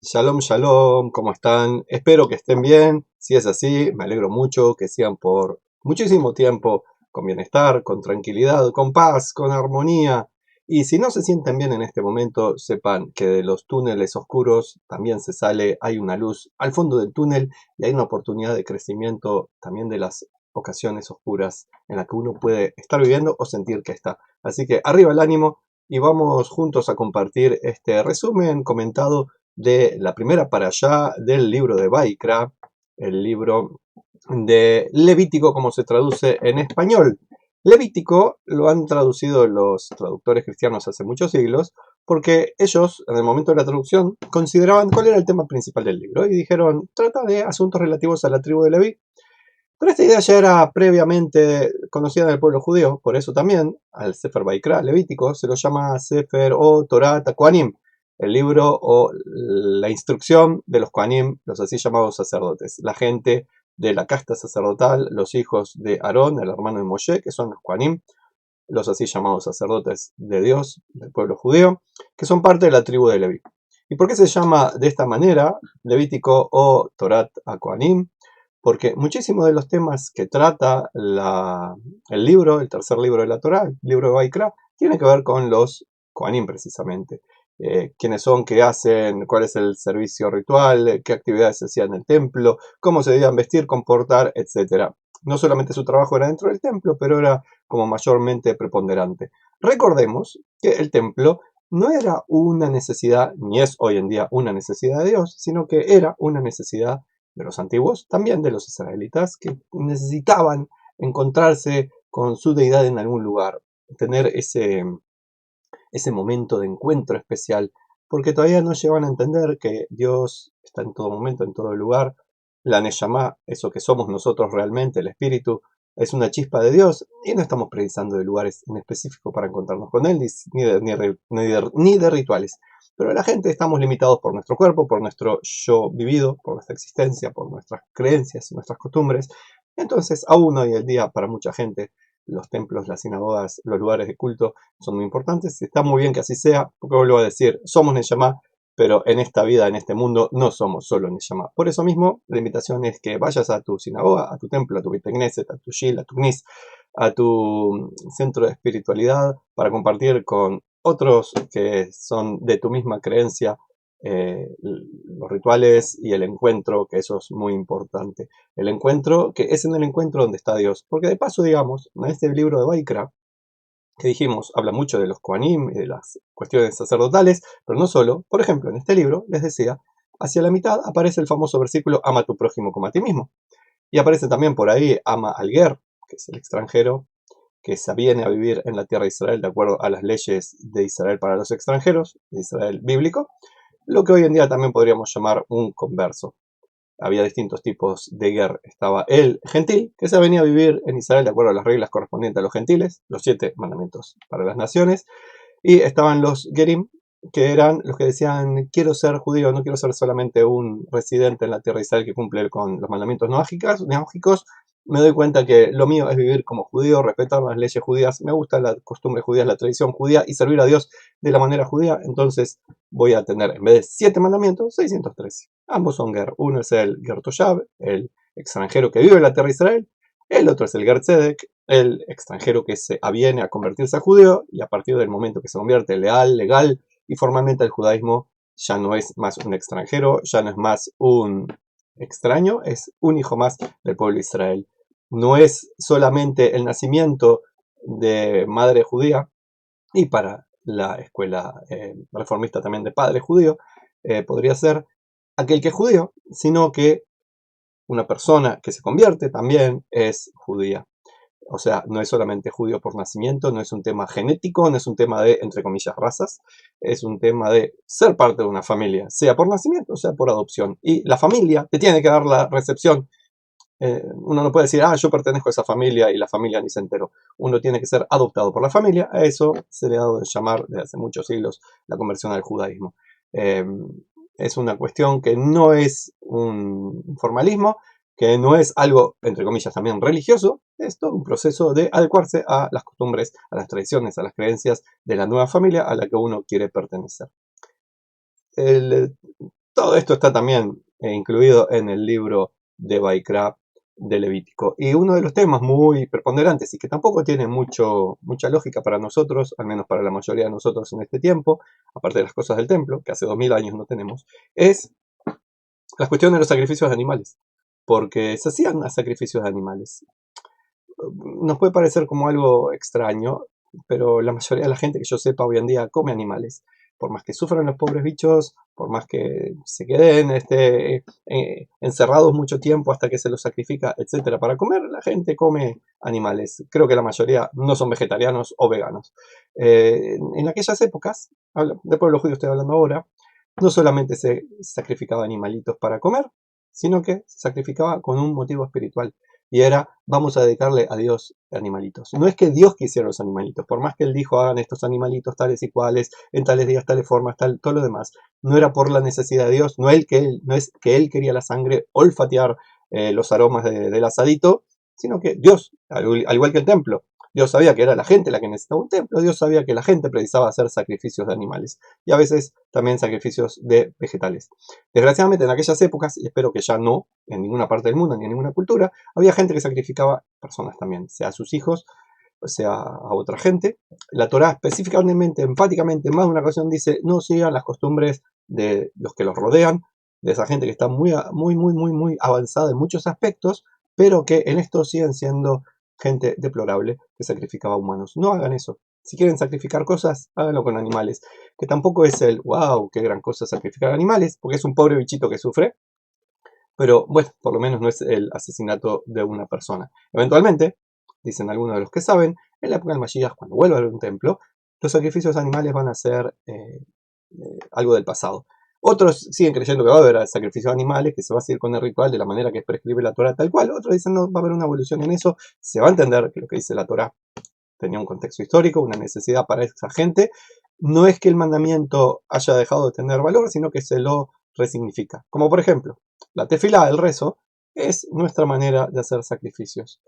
Shalom, shalom, ¿cómo están? Espero que estén bien. Si es así, me alegro mucho que sigan por muchísimo tiempo con bienestar, con tranquilidad, con paz, con armonía. Y si no se sienten bien en este momento, sepan que de los túneles oscuros también se sale, hay una luz al fondo del túnel y hay una oportunidad de crecimiento también de las ocasiones oscuras en las que uno puede estar viviendo o sentir que está. Así que arriba el ánimo y vamos juntos a compartir este resumen comentado de la primera para allá del libro de Baikra, el libro de Levítico, como se traduce en español. Levítico lo han traducido los traductores cristianos hace muchos siglos, porque ellos, en el momento de la traducción, consideraban cuál era el tema principal del libro y dijeron, trata de asuntos relativos a la tribu de Leví. Pero esta idea ya era previamente conocida en el pueblo judío, por eso también al Sefer Baikra Levítico se lo llama Sefer o Torat Kohanim, el libro o la instrucción de los Kohanim, los así llamados sacerdotes, la gente de la casta sacerdotal, los hijos de Aarón, el hermano de Moshe, que son los Kohanim, los así llamados sacerdotes de Dios, del pueblo judío, que son parte de la tribu de Leví. ¿Y por qué se llama de esta manera Levítico o Torat a Kohanim? Porque muchísimos de los temas que trata el libro, el tercer libro de la Torá, el libro de Baikra, tiene que ver con los Kohanim precisamente. Quiénes son, qué hacen, cuál es el servicio ritual, qué actividades se hacían en el templo, cómo se debían vestir, comportar, etc. No solamente su trabajo era dentro del templo, pero era como mayormente preponderante. Recordemos que el templo no era una necesidad, ni es hoy en día una necesidad de Dios, sino que era una necesidad de los antiguos, también de los israelitas, que necesitaban encontrarse con su deidad en algún lugar, tener ese momento de encuentro especial, porque todavía no llegan a entender que Dios está en todo momento, en todo lugar. La Neshama, eso que somos nosotros realmente, el espíritu, es una chispa de Dios y no estamos precisando de lugares en específico para encontrarnos con Él, ni de rituales. Pero la gente estamos limitados por nuestro cuerpo, por nuestro yo vivido, por nuestra existencia, por nuestras creencias, nuestras costumbres. Entonces, aún hoy en día, para mucha gente, los templos, las sinagogas, los lugares de culto son muy importantes. Está muy bien que así sea, porque vuelvo a decir, somos Neshama, pero en esta vida, en este mundo, no somos solo Neshama. Por eso mismo, la invitación es que vayas a tu sinagoga, a tu templo, a tu Beit Knesset, a tu Shil, a tu Knis, a tu centro de espiritualidad, para compartir con otros que son de tu misma creencia, los rituales y el encuentro, que eso es muy importante. El encuentro, que es en el encuentro donde está Dios. Porque de paso, digamos, en este libro de Baikra, que dijimos, habla mucho de los Kohanim y de las cuestiones sacerdotales, pero no solo. Por ejemplo, en este libro, les decía, hacia la mitad aparece el famoso versículo, ama a tu prójimo como a ti mismo. Y aparece también por ahí, ama al ger, que es el extranjero, que se viene a vivir en la tierra de Israel de acuerdo a las leyes de Israel para los extranjeros, de Israel bíblico, lo que hoy en día también podríamos llamar un converso. Había distintos tipos de ger. Estaba el gentil, que se venía a vivir en Israel de acuerdo a las reglas correspondientes a los gentiles, los 7 mandamientos para las naciones. Y estaban los gerim, que eran los que decían, quiero ser judío, no quiero ser solamente un residente en la tierra de Israel que cumple con los mandamientos noágicos. Me doy cuenta que lo mío es vivir como judío, respetar las leyes judías, me gusta la costumbre judía, la tradición judía y servir a Dios de la manera judía. Entonces voy a tener, en vez de 7 mandamientos, 613. Ambos son ger. Uno es el ger Toshav, el extranjero que vive en la tierra de Israel. El otro es el ger Tzedek, el extranjero que se aviene a convertirse a judío, y a partir del momento que se convierte legal y formalmente al judaísmo, ya no es más un extranjero, ya no es más un extraño, es un hijo más del pueblo de Israel. No es solamente el nacimiento de madre judía, y para la escuela reformista también de padre judío, podría ser aquel que es judío, sino que una persona que se convierte también es judía. O sea, no es solamente judío por nacimiento, no es un tema genético, no es un tema de, entre comillas, razas, es un tema de ser parte de una familia, sea por nacimiento, sea por adopción. Y la familia te tiene que dar la recepción. Uno no puede decir, yo pertenezco a esa familia y la familia ni se enteró. Uno tiene que ser adoptado por la familia. A eso se le ha dado de llamar desde hace muchos siglos la conversión al judaísmo. Eh, es una cuestión que no es un formalismo, que no es algo, entre comillas, también religioso. Es todo un proceso de adecuarse a las costumbres, a las tradiciones, a las creencias de la nueva familia a la que uno quiere pertenecer. El, todo Todo esto está también incluido en el libro de Baikra de Levítico. Y uno de los temas muy preponderantes y que tampoco tiene mucha lógica para nosotros, al menos para la mayoría de nosotros en este tiempo, aparte de las cosas del templo, que hace 2000 años no tenemos, es la cuestión de los sacrificios de animales. Porque se hacían sacrificios de animales. Nos puede parecer como algo extraño, pero la mayoría de la gente que yo sepa hoy en día come animales. Por más que sufran los pobres bichos, por más que se queden encerrados mucho tiempo hasta que se los sacrifica, etcétera, para comer, la gente come animales. Creo que la mayoría no son vegetarianos o veganos. En aquellas épocas, del pueblo judío estoy hablando ahora, no solamente se sacrificaba animalitos para comer, sino que se sacrificaba con un motivo espiritual. Y era, vamos a dedicarle a Dios animalitos. No es que Dios quisiera los animalitos, por más que Él dijo, hagan estos animalitos tales y cuales, en tales días, tales formas, todo lo demás. No era por la necesidad de Dios, no es que Él quería la sangre, olfatear los aromas del asadito, sino que Dios, al igual que el templo, Dios sabía que era la gente la que necesitaba un templo, Dios sabía que la gente precisaba hacer sacrificios de animales y a veces también sacrificios de vegetales. Desgraciadamente en aquellas épocas, y espero que ya no, en ninguna parte del mundo ni en ninguna cultura, había gente que sacrificaba personas también, sea a sus hijos, o sea a otra gente. La Torá específicamente, enfáticamente, en más de una ocasión dice, no sigan las costumbres de los que los rodean, de esa gente que está muy avanzada en muchos aspectos, pero que en esto siguen siendo gente deplorable que sacrificaba humanos. No hagan eso. Si quieren sacrificar cosas, háganlo con animales. Que tampoco es el, wow, qué gran cosa sacrificar animales, porque es un pobre bichito que sufre. Pero bueno, por lo menos no es el asesinato de una persona. Eventualmente, dicen algunos de los que saben, en la época del Mashiach, cuando vuelva a haber un templo, los sacrificios de animales van a ser algo del pasado. Otros siguen creyendo que va a haber sacrificios de animales, que se va a seguir con el ritual de la manera que prescribe la Torah tal cual. Otros dicen no, va a haber una evolución en eso. Se va a entender que lo que dice la Torah tenía un contexto histórico, una necesidad para esa gente. No es que el mandamiento haya dejado de tener valor, sino que se lo resignifica. Como por ejemplo, la tefilá, el rezo, es nuestra manera de hacer sacrificios.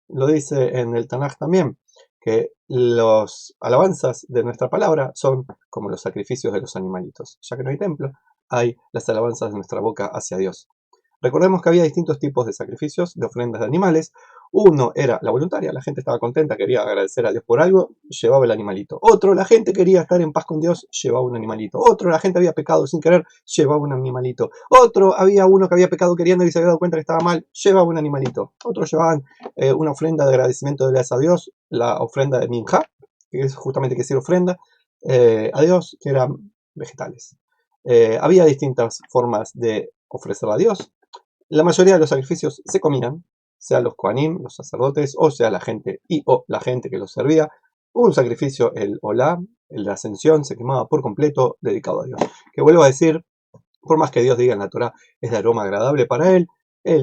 Lo dice en el Tanaj también, que las alabanzas de nuestra palabra son como los sacrificios de los animalitos. Ya que no hay templo, hay las alabanzas de nuestra boca hacia Dios. Recordemos que había distintos tipos de sacrificios, de ofrendas de animales. Uno era la voluntaria, la gente estaba contenta, quería agradecer a Dios por algo, llevaba el animalito. Otro, la gente quería estar en paz con Dios, llevaba un animalito. Otro, la gente había pecado sin querer, llevaba un animalito. Otro, había uno que había pecado queriendo y se había dado cuenta que estaba mal, llevaba un animalito. Otros llevaban una ofrenda de agradecimiento de a Dios, la ofrenda de Minja, que es justamente que decir ofrenda, a Dios, que eran vegetales. Había distintas formas de ofrecer a Dios. La mayoría de los sacrificios se comían, sea los Kohanim, los sacerdotes, o sea la gente o la gente que los servía. Hubo un sacrificio, el Olá, el de ascensión, se quemaba por completo, dedicado a Dios. Que vuelvo a decir, por más que Dios diga en la Torah, es de aroma agradable para Él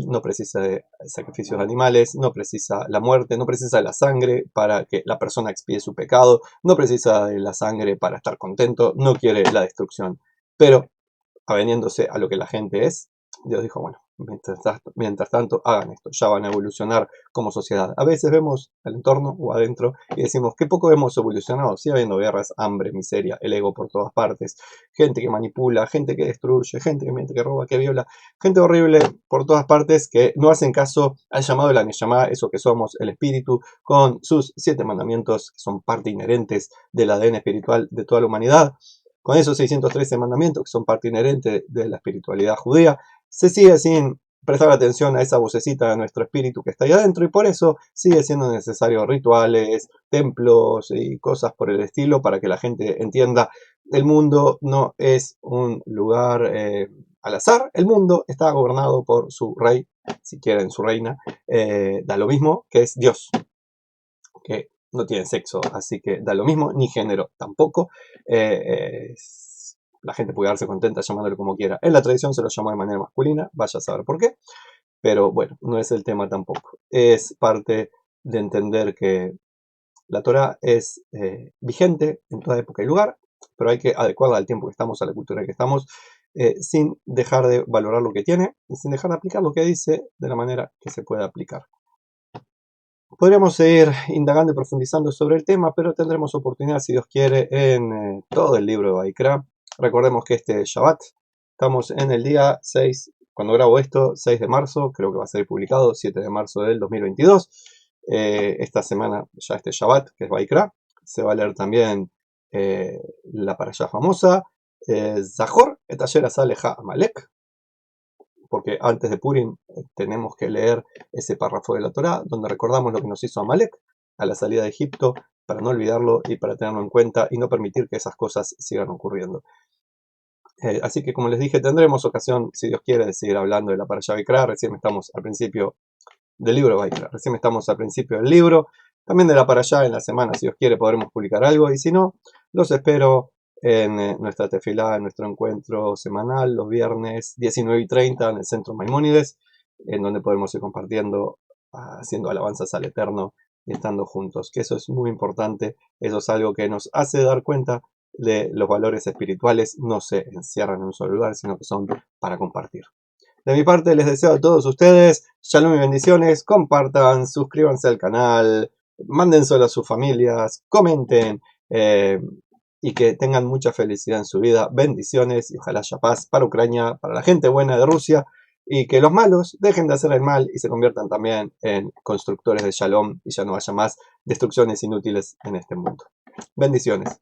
no precisa de sacrificios de animales, no precisa la muerte, no precisa de la sangre para que la persona expíe su pecado, no precisa de la sangre para estar contento, no quiere la destrucción. Pero, aveniéndose a lo que la gente es, Dios dijo, bueno, mientras tanto hagan esto, ya van a evolucionar como sociedad. A veces vemos al entorno o adentro y decimos, qué poco hemos evolucionado, sigue habiendo guerras, hambre, miseria, el ego por todas partes, gente que manipula, gente que destruye, gente que miente, que roba, que viola, gente horrible por todas partes que no hacen caso al llamado de la Neshama, eso que somos, el espíritu, con sus 7 mandamientos que son parte inherentes del ADN espiritual de toda la humanidad. Con esos 613 mandamientos que son parte inherente de la espiritualidad judía, se sigue sin prestar atención a esa vocecita de nuestro espíritu que está ahí adentro y por eso sigue siendo necesario rituales, templos y cosas por el estilo para que la gente entienda el mundo no es un lugar al azar, el mundo está gobernado por su rey, si quieren su reina, da lo mismo que es Dios, que no tiene sexo, así que da lo mismo, ni género tampoco. La gente puede darse contenta llamándolo como quiera. En la tradición se lo llamó de manera masculina, vaya a saber por qué, pero bueno, no es el tema tampoco. Es parte de entender que la Torah es vigente en toda época y lugar, pero hay que adecuarla al tiempo que estamos, a la cultura que estamos, sin dejar de valorar lo que tiene y sin dejar de aplicar lo que dice de la manera que se puede aplicar. Podríamos seguir indagando y profundizando sobre el tema, pero tendremos oportunidad, si Dios quiere, en todo el libro de Baikra. Recordemos que este Shabbat Estamos en el día 6, cuando grabo esto, 6 de marzo, creo que va a ser publicado, 7 de marzo del 2022. Esta semana, ya este Shabbat, que es Vaikra, se va a leer también la parashá famosa, Zahor et asher asa leja Amalek, porque antes de Purim tenemos que leer ese párrafo de la Torá, donde recordamos lo que nos hizo Amalek a la salida de Egipto, para no olvidarlo y para tenerlo en cuenta y no permitir que esas cosas sigan ocurriendo. Así que, como les dije, tendremos ocasión, si Dios quiere, de seguir hablando de la Parashá Vaikra. Recién estamos al principio del libro Vaikra, recién estamos al principio del libro. También de la Parashá en la semana, si Dios quiere, podremos publicar algo. Y si no, los espero en nuestra tefilá, en nuestro encuentro semanal, los viernes 19:30 en el Centro Maimónides, en donde podremos ir compartiendo, haciendo alabanzas al Eterno y estando juntos, que eso es muy importante. Eso es algo que nos hace dar cuenta de los valores espirituales, no se encierran en un solo lugar, sino que son para compartir. De mi parte, les deseo a todos ustedes shalom y bendiciones. Compartan, suscríbanse al canal, mándenselo a sus familias, comenten y que tengan mucha felicidad en su vida. Bendiciones y ojalá haya paz para Ucrania, para la gente buena de Rusia, y que los malos dejen de hacer el mal y se conviertan también en constructores de shalom y ya no haya más destrucciones inútiles en este mundo. Bendiciones.